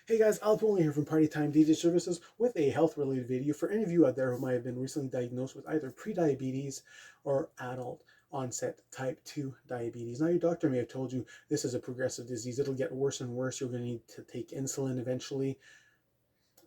Hey guys, Alpo here from Party Time DJ Services with a health-related video for any of you out there who might have been recently diagnosed with either prediabetes or adult onset type 2 diabetes. Now your doctor may have told you this is a progressive disease. It'll get worse and worse. You're going to need to take insulin eventually.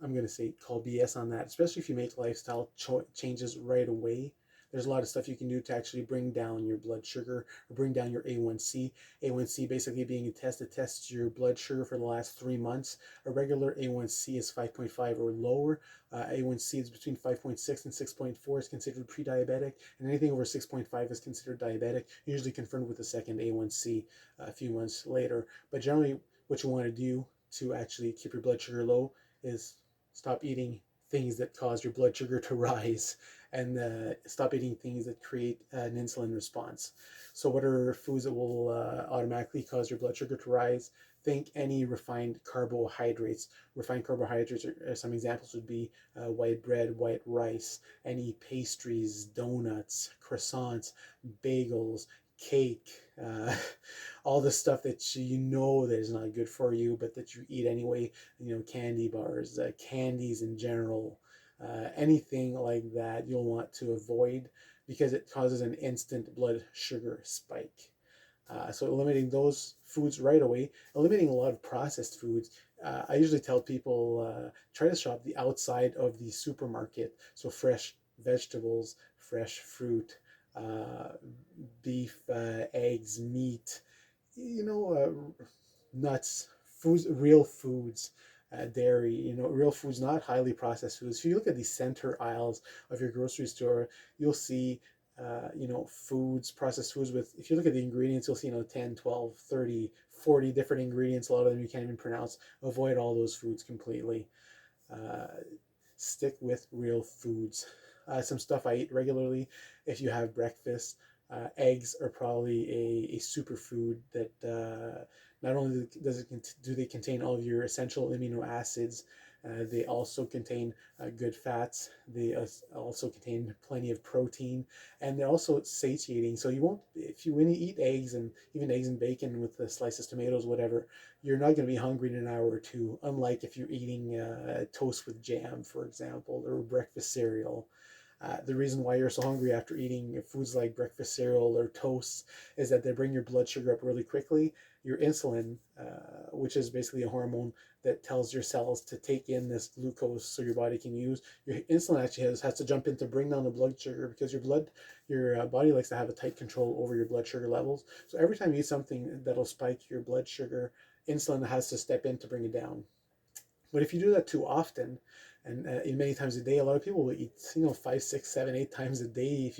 I'm going to say call BS on that, especially if you make lifestyle changes right away. There's a lot of stuff you can do to actually bring down your blood sugar or bring down your A1C. A1C basically being a test that tests your blood sugar for the last 3 months. A regular A1C is 5.5 or lower. A1C is between 5.6 and 6.4 is considered pre-diabetic, and anything over 6.5 is considered diabetic, usually confirmed with a second A1C a few months later. But generally, what you want to do to actually keep your blood sugar low is stop eating things that cause your blood sugar to rise, and stop eating things that create an insulin response. So what are foods that will automatically cause your blood sugar to rise? Think any refined carbohydrates. Refined carbohydrates some examples would be white bread, white rice, any pastries, donuts, croissants, bagels, cake, all the stuff that you know that is not good for you, but that you eat anyway. Candy bars, candies in general, anything like that you'll want to avoid because it causes an instant blood sugar spike. So eliminating those foods right away, eliminating a lot of processed foods. I usually tell people try to shop the outside of the supermarket. So fresh vegetables, fresh fruit, uh, beef, eggs, meat, nuts, foods, real foods, dairy, real foods, not highly processed foods. If you look at the center aisles of your grocery store, you'll see, foods, processed foods with, if you look at the ingredients, you'll see, 10, 12, 30, 40 different ingredients. A lot of them you can't even pronounce. Avoid all those foods completely. Uh, Stick with real foods. Some stuff I eat regularly. If you have breakfast, eggs are probably a superfood that not only do they contain all of your essential amino acids, they also contain good fats. They also contain plenty of protein, and they're also satiating. So you won't, if you when you eat eggs and even eggs and bacon with the slices, tomatoes, whatever, you're not going to be hungry in an hour or two. Unlike if you're eating toast with jam, for example, or breakfast cereal. The reason why you're so hungry after eating foods like breakfast cereal or toast is that they bring your blood sugar up really quickly. Your insulin, which is basically a hormone that tells your cells to take in this glucose so your body can use. Your insulin actually has to jump in to bring down the blood sugar because your body likes to have a tight control over your blood sugar levels. So every time you eat something that'll spike your blood sugar, insulin has to step in to bring it down. But if you do that too often, and many times a day, a lot of people will eat, 5, 6, 7, 8 times a day. If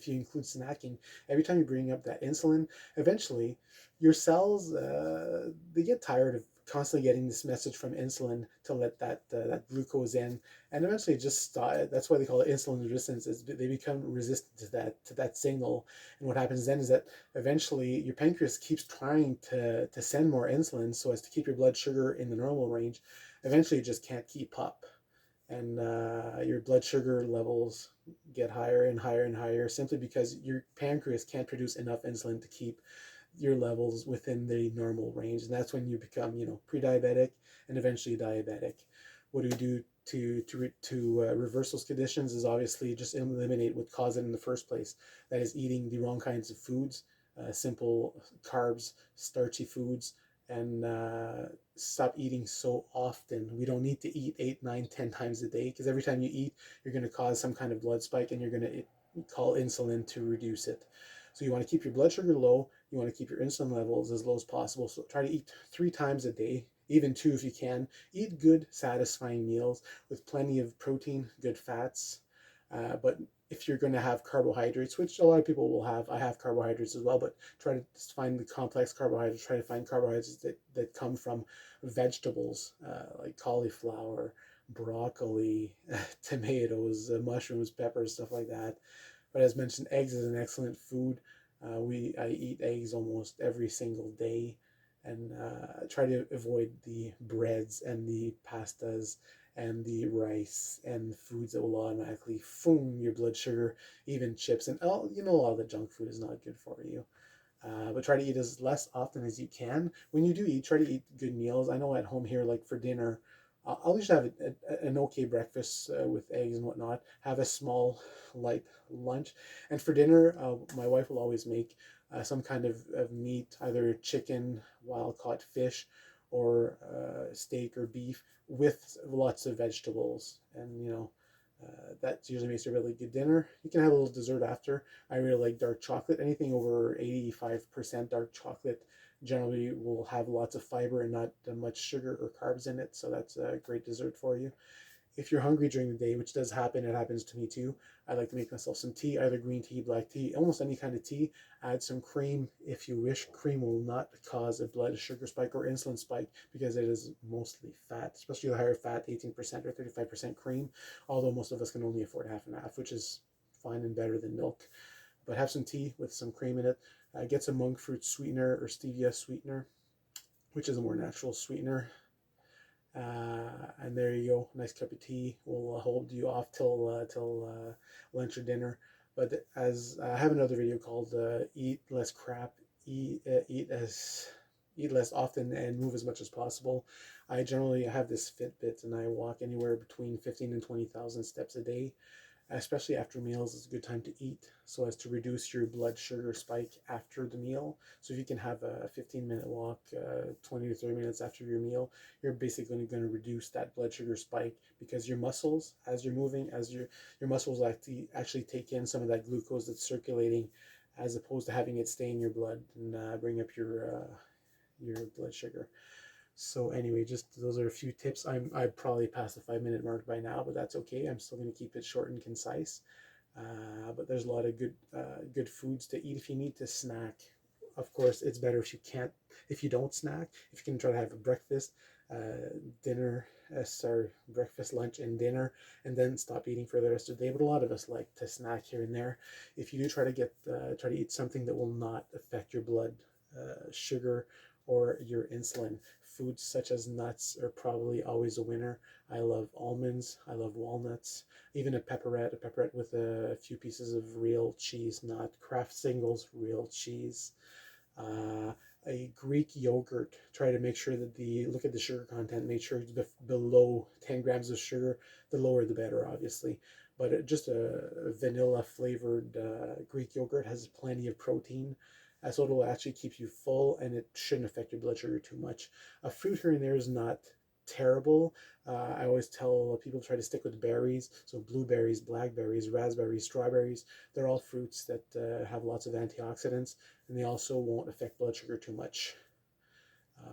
you include snacking, every time you bring up that insulin, eventually, your cells they get tired of constantly getting this message from insulin to let that glucose in, and eventually just stop. That's why they call it insulin resistance. Is they become resistant to that signal, and what happens then is that eventually your pancreas keeps trying to send more insulin so as to keep your blood sugar in the normal range. Eventually it just can't keep up, and your blood sugar levels get higher and higher and higher simply because your pancreas can't produce enough insulin to keep your levels within the normal range, and that's when you become, pre-diabetic and eventually diabetic. What do we do to reverse those conditions? Is obviously just eliminate what caused it in the first place. That is eating the wrong kinds of foods, simple carbs, starchy foods, and stop eating so often. We don't need to eat 8, 9, 10 times a day because every time you eat, you're going to cause some kind of blood spike, and you're going to call insulin to reduce it. So you want to keep your blood sugar low. You want to keep your insulin levels as low as possible. So try to eat 3 times a day, even 2 if you can. Eat good, satisfying meals with plenty of protein, good fats. But if you're going to have carbohydrates, which a lot of people will have, I have carbohydrates as well, but try to find the complex carbohydrates. Try to find carbohydrates that come from vegetables like cauliflower, broccoli, tomatoes, mushrooms, peppers, stuff like that. But as mentioned, eggs is an excellent food. I eat eggs almost every single day, and try to avoid the breads and the pastas and the rice and foods that will automatically foam your blood sugar, even chips, and all, a lot of the junk food is not good for you. But try to eat as less often as you can. When you do eat, try to eat good meals. I know at home here, like for dinner, I'll just have an okay breakfast with eggs and whatnot. Have a small, light lunch, and for dinner, my wife will always make some kind of meat, either chicken, wild caught fish, or steak or beef with lots of vegetables. And that usually makes a really good dinner. You can have a little dessert after. I really like dark chocolate. Anything over 85% dark chocolate generally will have lots of fiber and not much sugar or carbs in it. So that's a great dessert for you. If you're hungry during the day, which does happen, it happens to me too, I like to make myself some tea, either green tea, black tea, almost any kind of tea. Add some cream if you wish. Cream will not cause a blood sugar spike or insulin spike because it is mostly fat, especially the higher fat, 18% or 35% cream, although most of us can only afford half and half, which is fine and better than milk. But have some tea with some cream in it. Get some monk fruit sweetener or stevia sweetener, which is a more natural sweetener. And there you go, nice cup of tea will hold you off till lunch or dinner. But as I have another video called "Eat Less Crap, Eat Less Often, and Move as Much as Possible." I generally have this Fitbit, and I walk anywhere between 15 and 20,000 steps a day. Especially after meals is a good time to eat so as to reduce your blood sugar spike after the meal. So if you can have a 15-minute walk 20 to 30 minutes after your meal, you're basically going to reduce that blood sugar spike because your muscles, as you're moving, your muscles actually take in some of that glucose that's circulating, as opposed to having it stay in your blood and bring up your blood sugar. So anyway, just those are a few tips. I probably passed the 5 minute mark by now, but that's okay. I'm still going to keep it short and concise. But there's a lot of good foods to eat if you need to snack. Of course, it's better if you don't snack. If you can try to have a breakfast, dinner, breakfast, lunch, and dinner, and then stop eating for the rest of the day. But a lot of us like to snack here and there. If you do try to eat something that will not affect your blood sugar or your insulin. Foods such as nuts are probably always a winner. I love almonds. I love walnuts. Even a pepperette with a few pieces of real cheese, not Kraft Singles, real cheese. Uh, a Greek yogurt. Try to make sure that look at the sugar content. Make sure it's below 10 grams of sugar. The lower the better, obviously. But just a vanilla flavored Greek yogurt has plenty of protein, so it'll actually keep you full and it shouldn't affect your blood sugar too much. A fruit here and there is not terrible. I always tell people to try to stick with berries. So blueberries, blackberries, raspberries, strawberries, they're all fruits that have lots of antioxidants, and they also won't affect blood sugar too much.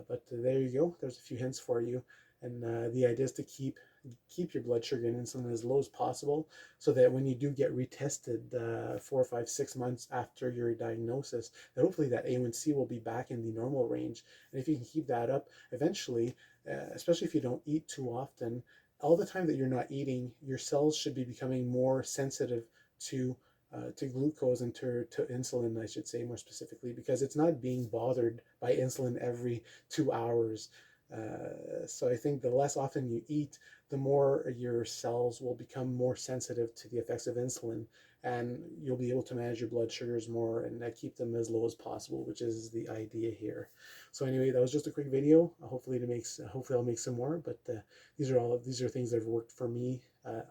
But there you go. There's a few hints for you. And the idea is to keep your blood sugar and insulin as low as possible, so that when you do get retested 4, 5, 6 months after your diagnosis, that hopefully that A1C will be back in the normal range. And if you can keep that up, eventually, especially if you don't eat too often, all the time that you're not eating, your cells should be becoming more sensitive to glucose and to insulin, I should say more specifically, because it's not being bothered by insulin every 2 hours. So I think the less often you eat, the more your cells will become more sensitive to the effects of insulin, and you'll be able to manage your blood sugars more and keep them as low as possible, which is the idea here. So anyway, that was just a quick video. Hopefully I'll make some more, but these are things that have worked for me.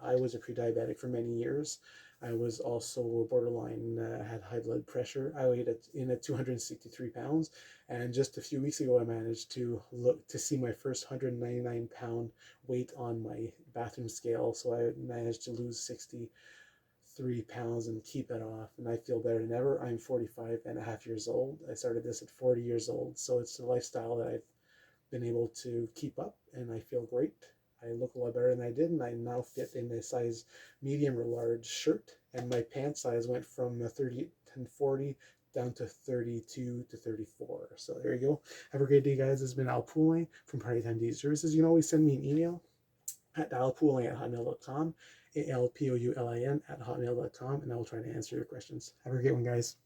I was a pre-diabetic for many years. I was also borderline, had high blood pressure. I weighed in at 263 pounds, and just a few weeks ago, I managed to see my first 199-pound weight on my bathroom scale. So I managed to lose 63 pounds and keep it off, and I feel better than ever. I'm 45 and a half years old. I started this at 40 years old, so it's a lifestyle that I've been able to keep up, and I feel great. I look a lot better than I did, and I now fit in a size medium or large shirt, and my pant size went from 30 and 40 down to 32 to 34. So there you go. Have a great day, guys. This has been Al Poulin from Party Time Day Services. You can always send me an email at alpoulin@hotmail.com, ALPOULIN at hotmail.com, and I will try to answer your questions. Have a great one, guys.